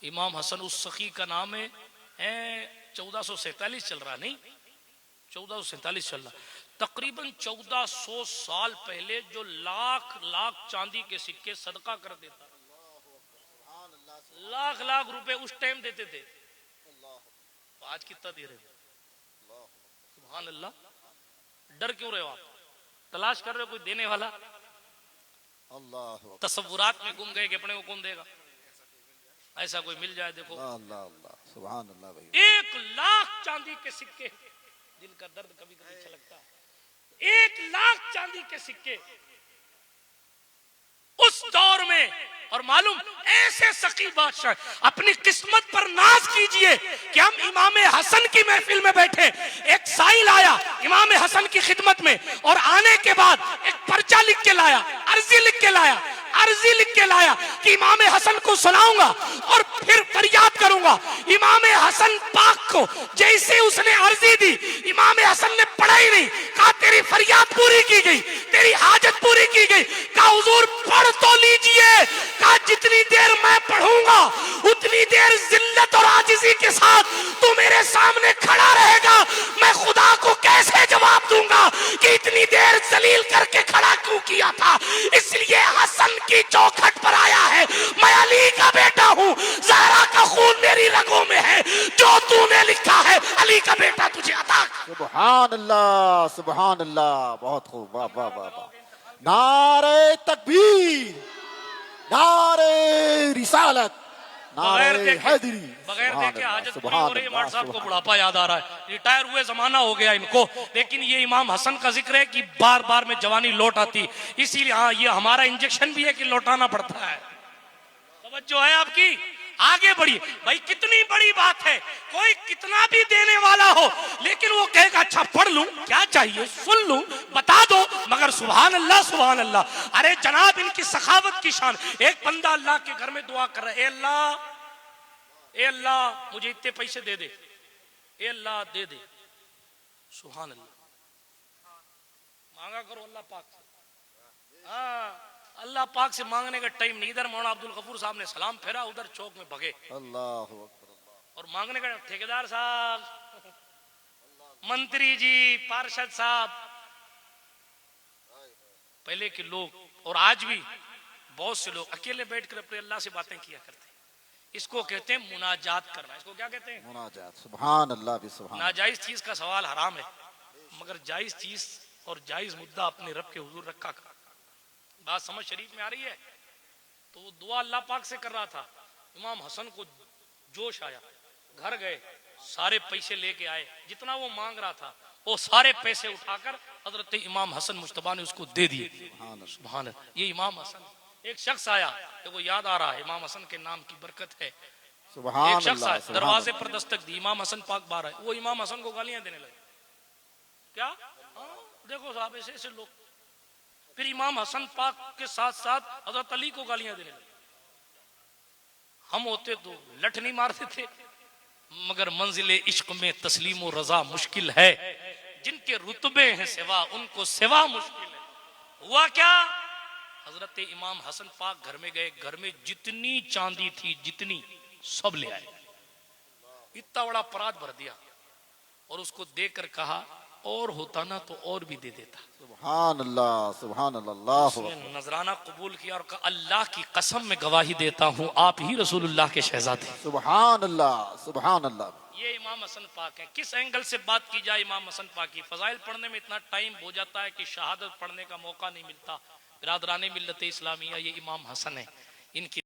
इमाम हसन उस सखी का नाम है 1447 चल रहा, नहीं 1447 चल रहा। तकरीबन 1400 साल पहले जो लाख लाख चांदी के सिक्के सदका कर देता, लाख लाख रुपए उस टाइम देते थे, तो आज कितना दे रहे हो? सुभान अल्लाह। डर क्यों रहे हो आप? तलाश कर रहे हो कोई देने वाला? अल्लाह तसव्वुरात में गुम गए कि अपने को कौन देगा? ऐसा कोई मिल जाए देखो। अल्लाह अल्लाह सुभान अल्लाह भाई। 1 लाख चांदी के सिक्के, दिल का दर्द कभी कभी छलकता है। 1 लाख चांदी के सिक्के उस दौर में। और मालूम ऐसे सकी बादशाह, अपनी किस्मत पर नाज कीजिए कि हम इमाम हसन की महफिल में बैठे। एक साइल आया इमाम हसन की खिदमत में और आने के बाद एक पर्चा लिख के लाया, अर्जी लिख के लाया, अर्जी लिख के लाया कि इमाम हसन को सुनाऊंगा और फिर फरियाद करूंगा। इमाम हसन पाक को जैसे उसने अर्जी दी, इमाम हसन ने पढ़ा ही नहीं। कहा तेरी फरियाद पूरी की गई, तेरी हाजत पूरी की गई। कहा हुजूर पढ़ तो लीजिए। कहा जितनी देर मैं पढ़ूंगा उतनी देर जिल्लत और आजिजी के साथ तू मेरे सामने खड़ा रहेगा। मैं खुदा को कैसे जवाब दूंगा कि इतनी देर जलील करके खड़ा क्यों किया था? इसलिए हसन की चौखट पर आया है। मैं अली का बेटा हूँ, ज़हरा का खून मेरी रगों में है। जो तूने लिखा है अली का बेटा तुझे अता। सुभान अल्लाह सुभान अल्लाह, बहुत खूब, वाह वाह वाह वाह। नारे तकबीर, नारे रिसालत, बगैर नारे हैदरी। बगैर देखे हाजत पूरी सुभान हो रही है। अल्लाह, मार साहब को सुभान बुढ़ापा याद आ रहा है, रिटायर हुए जमाना हो गया इनको। लेकिन ये इमाम हसन का जिक्र है कि बार बार में जवानी लौट आती, इसीलिए हाँ ये हमारा इंजेक्शन भी है कि लौटाना पड़ता है। तवज्जो है आपकी? आगे बढ़िए भाई। कितनी बड़ी बात है, कोई कितना भी देने वाला हो लेकिन वो कहेगा अच्छा पढ़ लूं, क्या चाहिए सुन लूं, बता दो, मगर सुभान अल्लाह सुभान अल्लाह। अरे जनाब इनकी सखावत की शान। एक बंदा अल्लाह के घर में दुआ कर रहा है, ए अल्लाह मुझे इतने पैसे दे दे, ए अल्लाह दे दे। सुभान अल्लाह। मांगा करो अल्लाह पाक से। हाँ अल्लाह पाक से मांगने का टाइम नहीं। इधर मौलाना अब्दुल गफूर साहब ने सलाम फेरा, उधर चौक में भगे। अल्लाह अकबर। और मांगने का ठेकेदार साहब, मंत्री जी, पार्षद साहब, पहले के लोग और आज भी बहुत से लोग अकेले बैठकर अपने अल्लाह से बातें किया करते हैं। इसको कहते हैं मुनाजात करना। इसको क्या कहते हैं? मुनाजात। सुभान अल्लाह भी सुभान। नाजायज चीज का सवाल हराम है, मगर जायज चीज और जायज मुद्दा अपने रब के हुजूर रखा कर। बात समझ शरीफ में आ रही है? तो वो दुआ अल्लाह पाक से कर रहा था। इमाम हसन को जोश आया, घर गए, सारे पैसे लेके आए, जितना वो मांग रहा था वो सारे पैसे उठाकर हजरत इमाम हसन मुश्तबा ने उसको दे दिए। सुभान अल्लाह। ये इमाम हसन। एक शख्स आया, देखो याद आ रहा है, इमाम हसन के नाम की बरकत है। एक शख्स आया, दरवाजे पर दस्तक दी, इमाम हसन पाक बाहर आए। वो इमाम हसन को गालियां देने लगे। क्या? देखो साहब ऐसे ऐसे लोग। फिर इमाम हसन पाक के साथ साथ हजरत अली को गालियां देने लगे। हम होते तो लठ नहीं मारते थे, मगर मंजिले इश्क में तस्लीम और रजा मुश्किल है। जिनके रुतबे हैं सिवा उनको सिवा मुश्किल है। हुआ क्या? हजरत इमाम हसन पाक घर में गए, घर में जितनी चांदी थी जितनी सब ले आए। इतना बड़ा परात भर दिया और उसको देकर कहा और होता ना तो और भी दे देता। सुभान अल्लाह सुभान अल्लाह। नजराना कबूल किया और कहा अल्लाह की कसम में गवाही देता हूँ आप ही रसूलुल्लाह के शहजादे। सुभान अल्लाह सुभान अल्लाह। ये इमाम हसन पाक है। किस एंगल से बात की जाए इमाम हसन पाक की? फजाइल पढ़ने में इतना टाइम हो जाता है कि शहादत पढ़ने का मौका नहीं मिलता। बिरादराने मिल्लत इस्लामिया ये इमाम हसन है, इनकी